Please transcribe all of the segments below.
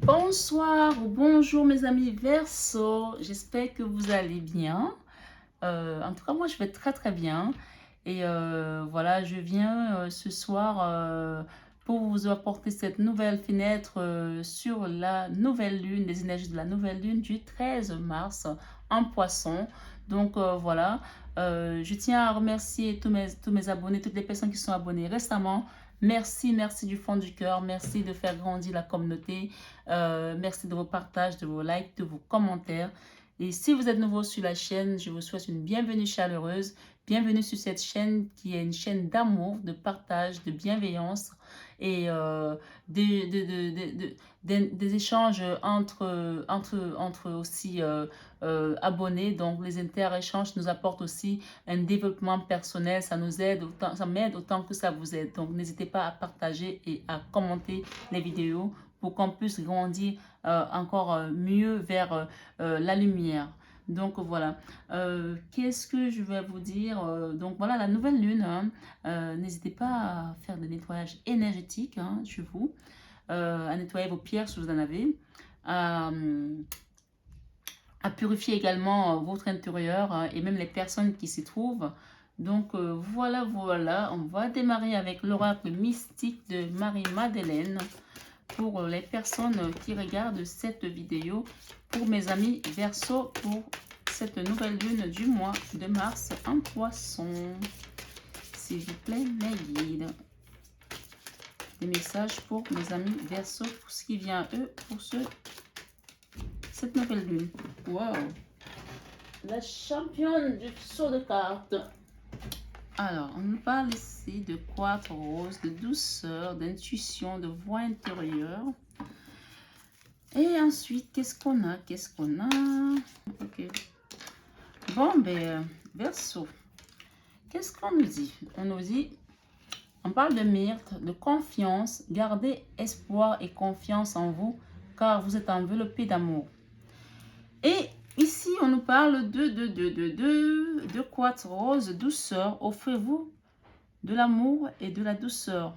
Bonsoir ou bonjour mes amis Verseau, j'espère que vous allez bien. En tout cas, moi je vais très bien. Et voilà, je viens ce soir pour vous apporter cette nouvelle fenêtre sur la nouvelle lune, les énergies de la nouvelle lune du 13 mars en Poisson. Donc voilà, je tiens à remercier tous mes abonnés, toutes les personnes qui sont abonnées récemment. Merci du fond du cœur. Merci de faire grandir la communauté. Merci de vos partages, de vos likes, de vos commentaires. Et si vous êtes nouveau sur la chaîne, je vous souhaite une bienvenue chaleureuse. Bienvenue sur cette chaîne qui est une chaîne d'amour, de partage, de bienveillance et des échanges entre aussi abonnés. Donc les inter-échanges nous apportent aussi un développement personnel. Ça nous aide autant, ça m'aide autant que ça vous aide. Donc n'hésitez pas à partager et à commenter les vidéos pour qu'on puisse grandir encore mieux vers la lumière. Donc voilà, qu'est-ce que je vais vous dire? Donc voilà, la nouvelle lune, hein, n'hésitez pas à faire des nettoyages énergétiques chez vous, à nettoyer vos pierres si vous en avez, à, à purifier également votre intérieur et même les personnes qui s'y trouvent. Donc voilà, on va démarrer avec l'oracle mystique de Marie-Madeleine pour les personnes qui regardent cette vidéo, pour mes amis Verseau, pour cette nouvelle lune du mois de mars en Poisson. S'il vous plaît, mes guides. Des messages pour mes amis Verseau, pour ce qui vient à eux, pour cette nouvelle lune. Wow! La championne du saut de cartes. Alors, on nous parle ici de quatre roses, de douceur, d'intuition, de voix intérieure. Et ensuite, qu'est-ce qu'on a? Ok. Bon, ben, Verseau, qu'est-ce qu'on nous dit? On parle de myrte, de confiance. Gardez espoir et confiance en vous, car vous êtes enveloppé d'amour. Et ici, on nous parle de quartz rose, douceur. Offrez-vous de l'amour et de la douceur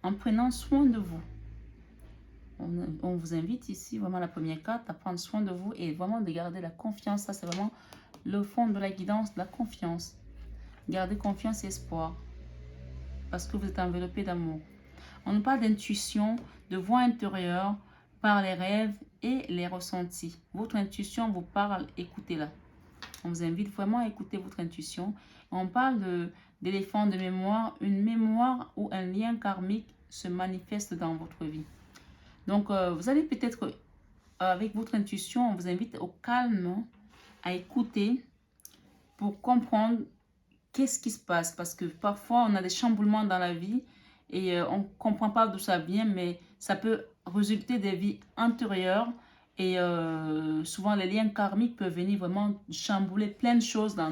en prenant soin de vous. On vous invite ici, vraiment la première carte, à prendre soin de vous et vraiment de garder la confiance. Ça, c'est vraiment le fond de la guidance, de la confiance. Gardez confiance et espoir parce que vous êtes enveloppé d'amour. On nous parle d'intuition, de voix intérieure par les rêves et les ressentis. Votre intuition vous parle, écoutez-la. On vous invite vraiment à écouter votre intuition. On parle d'éléphant de mémoire, une mémoire ou un lien karmique se manifeste dans votre vie. Donc, vous allez peut-être, avec votre intuition, on vous invite au calme, à écouter pour comprendre qu'est-ce qui se passe. Parce que parfois, on a des chamboulements dans la vie et on ne comprend pas d'où ça vient, mais ça peut résulter des vies antérieures. Et souvent, les liens karmiques peuvent venir vraiment chambouler plein de choses dans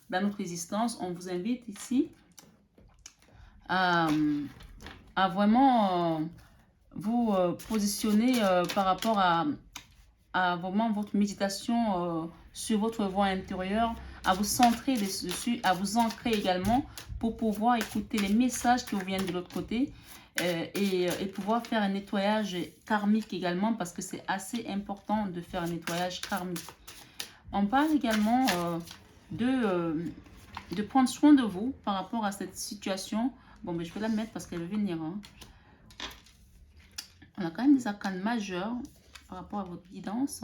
notre existence. On vous invite ici à vraiment vous positionner par rapport à vraiment votre méditation sur votre voix intérieure, à vous centrer dessus, à vous ancrer également pour pouvoir écouter les messages qui vous viennent de l'autre côté et pouvoir faire un nettoyage karmique également parce que c'est assez important de faire un nettoyage karmique. On parle également de prendre soin de vous par rapport à cette situation. Bon, mais je vais la mettre parce qu'elle va venir. On a quand même des arcanes majeurs par rapport à votre guidance.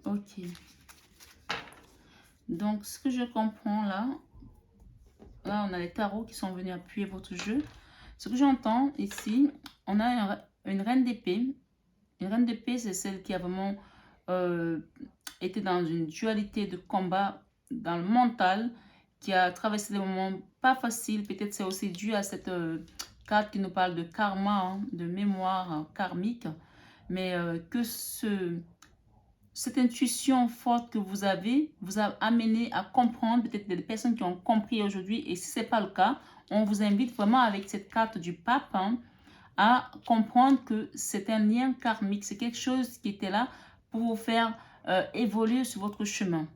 Ok. Donc, ce que je comprends là, on a les tarots qui sont venus appuyer votre jeu. Ce que j'entends ici, on a une reine d'épée. Une reine d'épée, c'est celle qui a vraiment été dans une dualité de combat dans le mental, qui a traversé des moments pas faciles. Peut-être c'est aussi dû à cette carte qui nous parle de karma, de mémoire karmique. Mais que cette intuition forte que vous avez vous a amené à comprendre, peut-être des personnes qui ont compris aujourd'hui, et si ce n'est pas le cas, on vous invite vraiment avec cette carte du pape à comprendre que c'est un lien karmique, c'est quelque chose qui était là pour vous faire évoluer sur votre chemin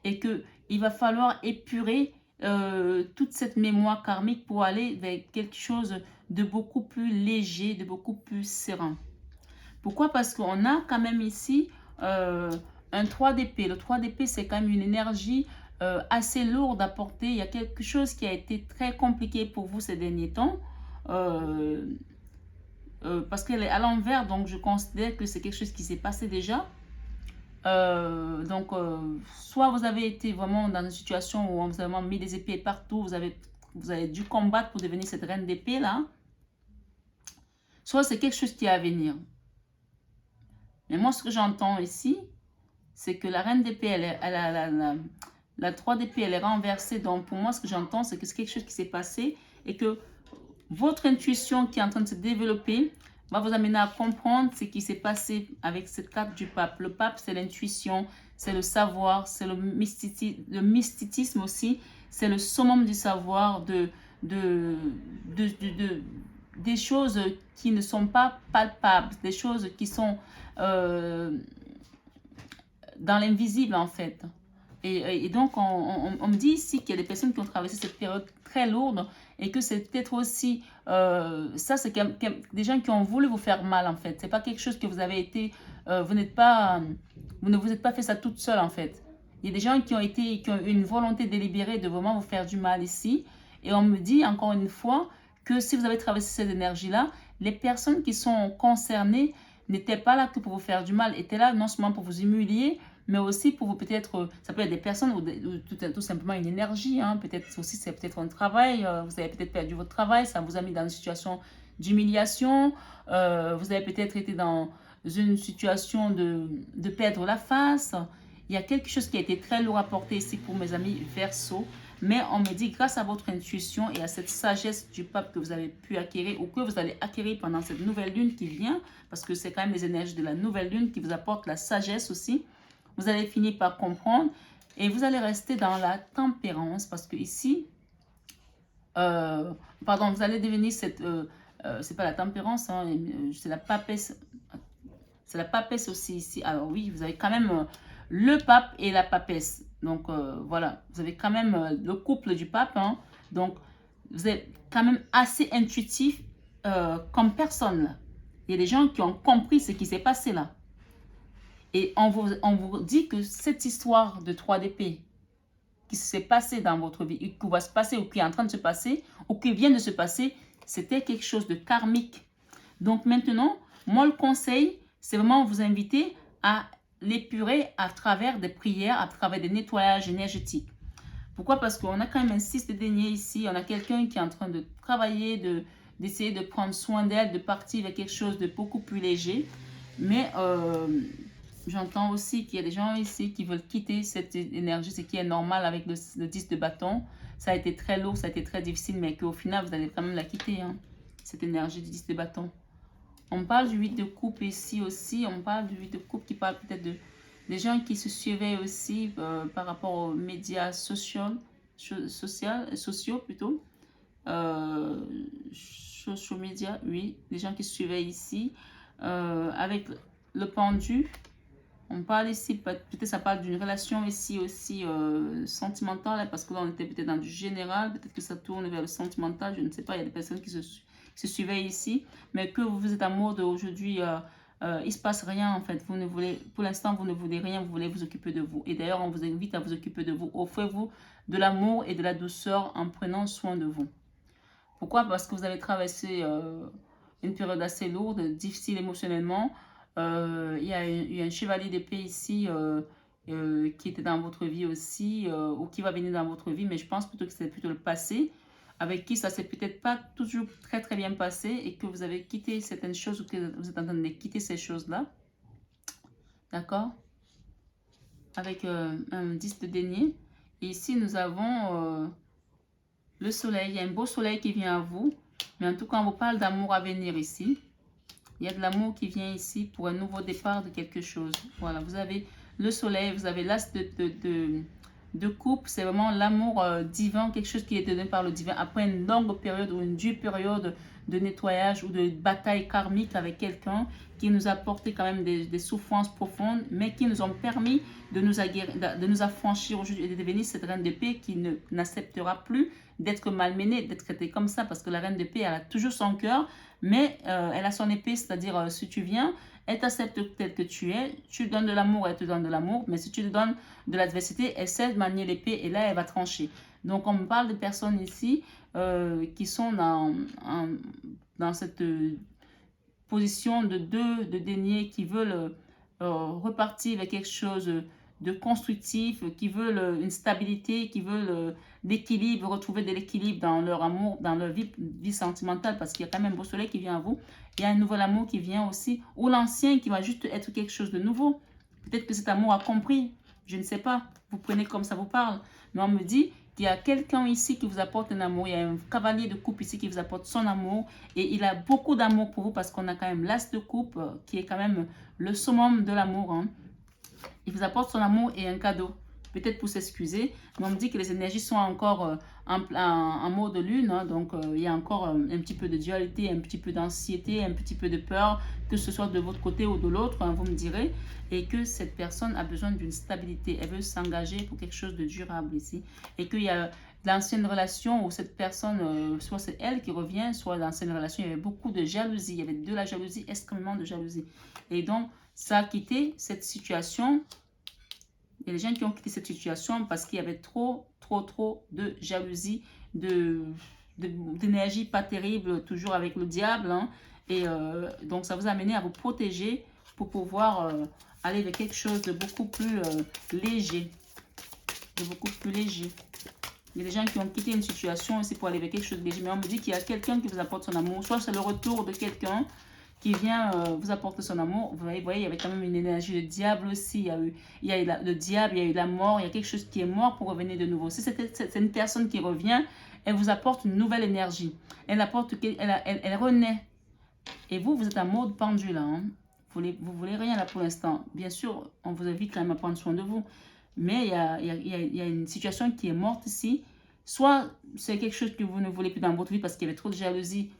et qu'il va falloir épurer toute cette mémoire karmique pour aller vers quelque chose de beaucoup plus léger, de beaucoup plus serein. Pourquoi? Parce qu'on a quand même ici un 3 d'épée. Le 3 d'épée, c'est quand même une énergie assez lourde à porter. Il y a quelque chose qui a été très compliqué pour vous ces derniers temps. Euh, parce qu'elle est à l'envers, donc je considère que c'est quelque chose qui s'est passé déjà. Soit vous avez été vraiment dans une situation où on vous a vraiment mis des épées partout, vous avez dû combattre pour devenir cette reine d'épée là, soit c'est quelque chose qui est à venir. Mais moi, ce que j'entends ici, c'est que la reine d'épée, la 3 d'épée, elle est renversée. Donc, pour moi, ce que j'entends, c'est que c'est quelque chose qui s'est passé et que votre intuition qui est en train de se développer va vous amener à comprendre ce qui s'est passé avec cette carte du pape. Le pape, c'est l'intuition, c'est le savoir, c'est le mysticisme aussi, c'est le summum du savoir, des choses qui ne sont pas palpables, des choses qui sont dans l'invisible en fait. Et donc, on me dit ici qu'il y a des personnes qui ont traversé cette période très lourde et que c'est peut-être aussi, ça c'est des gens qui ont voulu vous faire mal en fait. C'est pas quelque chose que vous avez été, vous ne vous êtes pas fait ça toute seule en fait. Il y a des gens qui ont eu une volonté délibérée de vraiment vous faire du mal ici. Et on me dit encore une fois que si vous avez traversé cette énergie-là, les personnes qui sont concernées n'étaient pas là que pour vous faire du mal, étaient là non seulement pour vous humilier, mais aussi pour vous peut-être, ça peut être des personnes ou tout simplement une énergie, hein, peut-être aussi c'est peut-être un travail, vous avez peut-être perdu votre travail, ça vous a mis dans une situation d'humiliation, vous avez peut-être été dans une situation de perdre la face. Il y a quelque chose qui a été très lourd à porter ici pour mes amis Verseau, mais on me dit grâce à votre intuition et à cette sagesse du pape que vous avez pu acquérir ou que vous allez acquérir pendant cette nouvelle lune qui vient, parce que c'est quand même les énergies de la nouvelle lune qui vous apportent la sagesse aussi. Vous allez finir par comprendre et vous allez rester dans la tempérance parce que ici, pardon, vous allez devenir cette, c'est pas la tempérance, hein, c'est la papesse. C'est la papesse aussi ici. Alors oui, vous avez quand même le pape et la papesse. Donc voilà, vous avez quand même le couple du pape. Hein. Donc vous êtes quand même assez intuitif comme personne là. Il y a des gens qui ont compris ce qui s'est passé là. Et on vous dit que cette histoire de 3 d'épée qui s'est passée dans votre vie, qui va se passer ou qui est en train de se passer, ou qui vient de se passer, c'était quelque chose de karmique. Donc maintenant, moi le conseil, c'est vraiment vous inviter à l'épurer à travers des prières, à travers des nettoyages énergétiques. Pourquoi? Parce qu'on a quand même un 6 de denier ici, on a quelqu'un qui est en train de travailler, d'essayer de prendre soin d'elle, de partir vers quelque chose de beaucoup plus léger. Mais j'entends aussi qu'il y a des gens ici qui veulent quitter cette énergie, ce qui est normal avec le 10 de bâton. Ça a été très lourd, ça a été très difficile, mais qu'au final, vous allez quand même la quitter, hein, cette énergie du 10 de bâton. On parle du 8 de coupe ici aussi, on parle du 8 de coupe qui parle peut-être des gens qui se suivaient aussi par rapport aux médias sociaux plutôt. Social media, oui, des gens qui se suivaient ici. Avec le pendu, on parle ici, peut-être ça parle d'une relation ici aussi sentimentale, parce que là on était peut-être dans du général, peut-être que ça tourne vers le sentimental, je ne sais pas, il y a des personnes qui se suivaient ici, mais que vous êtes en mode aujourd'hui, il ne se passe rien en fait, vous ne voulez, pour l'instant vous ne voulez rien, vous voulez vous occuper de vous. Et d'ailleurs on vous invite à vous occuper de vous, offrez-vous de l'amour et de la douceur en prenant soin de vous. Pourquoi? Parce que vous avez traversé une période assez lourde, difficile émotionnellement. Il y a un chevalier d'épée ici qui était dans votre vie aussi, ou qui va venir dans votre vie, mais je pense plutôt que c'est plutôt le passé, avec qui ça s'est peut-être pas toujours très très bien passé et que vous avez quitté certaines choses ou que vous êtes en train de quitter ces choses-là. D'accord? Avec un 10 de denier. Et ici, nous avons le soleil. Il y a un beau soleil qui vient à vous. Mais en tout cas, on vous parle d'amour à venir ici. Il y a de l'amour qui vient ici pour un nouveau départ de quelque chose. Voilà, vous avez le soleil, vous avez l'as de coupe. C'est vraiment l'amour divin, quelque chose qui est donné par le divin. Après une longue période ou une dure période de nettoyage ou de bataille karmique avec quelqu'un qui nous a apporté quand même des souffrances profondes, mais qui nous ont permis de nous affranchir aujourd'hui et de devenir cette reine de paix qui n'acceptera plus d'être malmenée, d'être traitée comme ça, parce que la reine de paix, elle a toujours son cœur, mais elle a son épée, c'est-à-dire si tu viens, Elle t'accepte tel que tu es. Tu lui donnes de l'amour, elle te donne de l'amour. Mais si tu lui donnes de l'adversité, elle sait manier l'épée et là, elle va trancher. Donc, on me parle de personnes ici qui sont dans cette position de dénier, qui veulent repartir vers quelque chose de constructif, qui veulent une stabilité, qui veulent l'équilibre, retrouver de l'équilibre dans leur amour, dans leur vie sentimentale, parce qu'il y a quand même un beau soleil qui vient à vous. Il y a un nouvel amour qui vient aussi, ou l'ancien qui va juste être quelque chose de nouveau. Peut-être que cet amour a compris, je ne sais pas. Vous prenez comme ça vous parle. Mais on me dit qu'il y a quelqu'un ici qui vous apporte un amour. Il y a un cavalier de coupe ici qui vous apporte son amour. Et il a beaucoup d'amour pour vous parce qu'on a quand même l'as de coupe qui est quand même le summum de l'amour. Hein. Il vous apporte son amour et un cadeau. Peut-être pour s'excuser, mais on me dit que les énergies sont encore en mode lune. Hein, donc, il y a encore un petit peu de dualité, un petit peu d'anxiété, un petit peu de peur, que ce soit de votre côté ou de l'autre, hein, vous me direz. Et que cette personne a besoin d'une stabilité. Elle veut s'engager pour quelque chose de durable ici. Et qu'il y a l'ancienne relation où cette personne, soit c'est elle qui revient, soit l'ancienne relation, il y avait beaucoup de jalousie. Il y avait de la jalousie, extrêmement de jalousie. Et donc, ça a quitté cette situation. Il y a des gens qui ont quitté cette situation parce qu'il y avait trop de jalousie, d'énergie pas terrible, toujours avec le diable. Hein. Et donc, ça vous a amené à vous protéger pour pouvoir aller vers quelque chose de beaucoup plus léger. De beaucoup plus léger. Il y a des gens qui ont quitté une situation aussi pour aller vers quelque chose de léger. Mais on me dit qu'il y a quelqu'un qui vous apporte son amour. Soit c'est le retour de quelqu'un qui vient vous apporter son amour. Vous voyez, il y avait quand même une énergie de diable aussi. Il y a eu le diable, il y a eu la mort. Il y a quelque chose qui est mort pour revenir de nouveau. Si c'est une personne qui revient, elle vous apporte une nouvelle énergie. Elle renaît. Et vous, vous êtes en mode pendule. Hein. Vous voulez rien là pour l'instant. Bien sûr, on vous invite quand même à prendre soin de vous. Mais il y a une situation qui est morte ici. Soit c'est quelque chose que vous ne voulez plus dans votre vie parce qu'il y avait trop de jalousie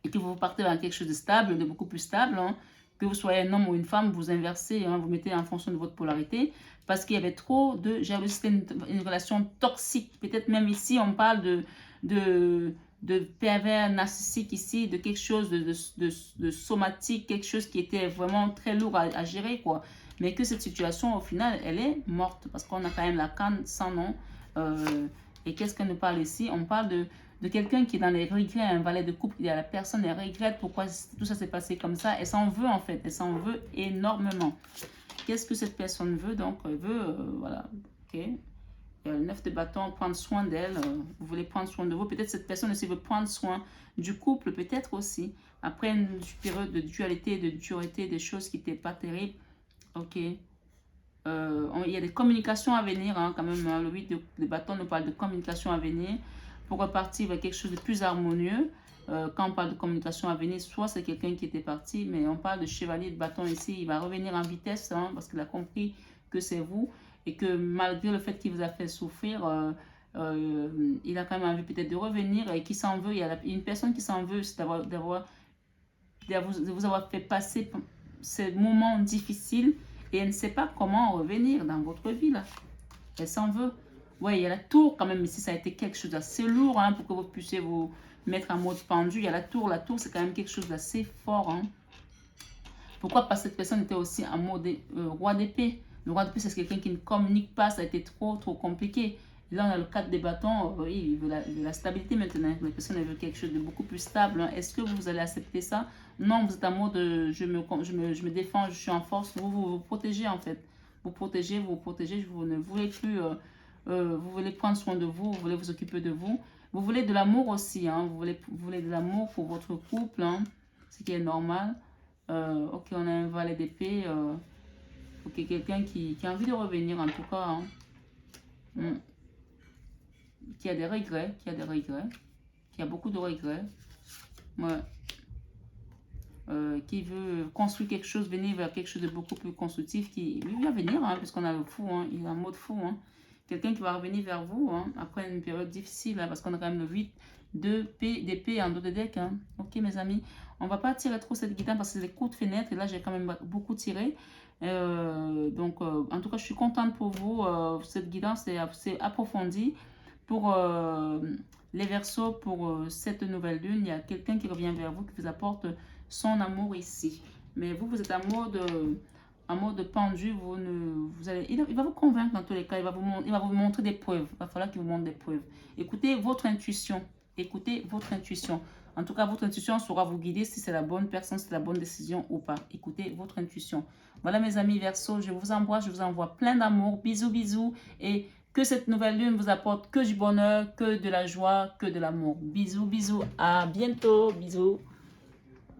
et que vous partez dans quelque chose de stable, de beaucoup plus stable, hein, que vous soyez un homme ou une femme, vous inversez, hein, vous mettez en fonction de votre polarité, parce qu'il y avait trop de jalousie, c'était une relation toxique. Peut-être même ici, on parle de pervers narcissique ici, de quelque chose de somatique, quelque chose qui était vraiment très lourd à gérer, quoi. Mais que cette situation, au final, elle est morte, parce qu'on a quand même la canne sans nom. Et qu'est-ce qu'on nous parle ici? On parle de quelqu'un qui est dans les regrets, un valet de couple, la personne elle regrette pourquoi tout ça s'est passé comme ça. Elle s'en veut en fait, elle s'en veut énormément. Qu'est-ce que cette personne veut? Donc, elle veut, voilà, ok. Le 9 de bâton, prendre soin d'elle. Vous voulez prendre soin de vous. Peut-être cette personne aussi veut prendre soin du couple, peut-être aussi. Après une période de dualité, de dureté, des choses qui n'étaient pas terribles. Ok. Il y a des communications à venir, hein, quand même. Le 8 de bâton nous parle de communication à venir pour repartir vers quelque chose de plus harmonieux. Quand on parle de communication à venir, soit c'est quelqu'un qui était parti, mais on parle de chevalier de bâton ici. Il va revenir en vitesse hein, parce qu'il a compris que c'est vous et que malgré le fait qu'il vous a fait souffrir, il a quand même envie peut-être de revenir et qui s'en veut. Il y a une personne qui s'en veut, c'est de vous avoir fait passer ces moments difficiles et elle ne sait pas comment revenir dans votre vie là. Elle s'en veut. Ouais, il y a la tour quand même ici, ça a été quelque chose d'assez lourd hein, pour que vous puissiez vous mettre en mode pendu. Il y a la tour c'est quand même quelque chose d'assez fort. Hein. Pourquoi? Parce que cette personne était aussi en mode roi d'épée. Le roi d'épée, c'est quelqu'un qui ne communique pas, ça a été trop compliqué. Et là, on a le 4 des bâtons, oui, il veut la stabilité maintenant. La personne elle veut quelque chose de beaucoup plus stable. Hein. Est-ce que vous allez accepter ça? Non, vous êtes en mode je me défends, je suis en force. Vous protégez en fait. Vous protégez, vous ne voulez plus... vous voulez prendre soin de vous, vous voulez vous occuper de vous. Vous voulez de l'amour aussi, hein. Vous voulez de l'amour pour votre couple, hein, ce qui est normal. Ok, on a un valet d'épée. Ok, quelqu'un qui a envie de revenir en tout cas. Hein. Qui a des regrets, qui a beaucoup de regrets. Ouais. Qui veut construire quelque chose, venir vers quelque chose de beaucoup plus constructif, qui lui va venir, hein, puisqu'on a le fou, hein, il est en mode fou. Hein. Quelqu'un qui va revenir vers vous hein, après une période difficile, hein, parce qu'on a quand même le 8 d'épée en dos de deck. Hein. Ok mes amis, on va pas tirer trop cette guidance parce que c'est des coups de fenêtre, et là j'ai quand même beaucoup tiré. Donc en tout cas je suis contente pour vous, cette guidance est assez approfondie. Pour les Verseaux, pour cette nouvelle lune, il y a quelqu'un qui revient vers vous, qui vous apporte son amour ici. Mais vous, vous êtes en mode pendu. Il va vous convaincre dans tous les cas. Il va vous montrer des preuves. Il va falloir qu'il vous montre des preuves. Écoutez votre intuition. Écoutez votre intuition. En tout cas, votre intuition saura vous guider si c'est la bonne personne, si c'est la bonne décision ou pas. Écoutez votre intuition. Voilà mes amis Verseau, je vous embrasse, je vous envoie plein d'amour. Bisous, bisous. Et que cette nouvelle lune vous apporte que du bonheur, que de la joie, que de l'amour. Bisous, bisous. À bientôt. Bisous.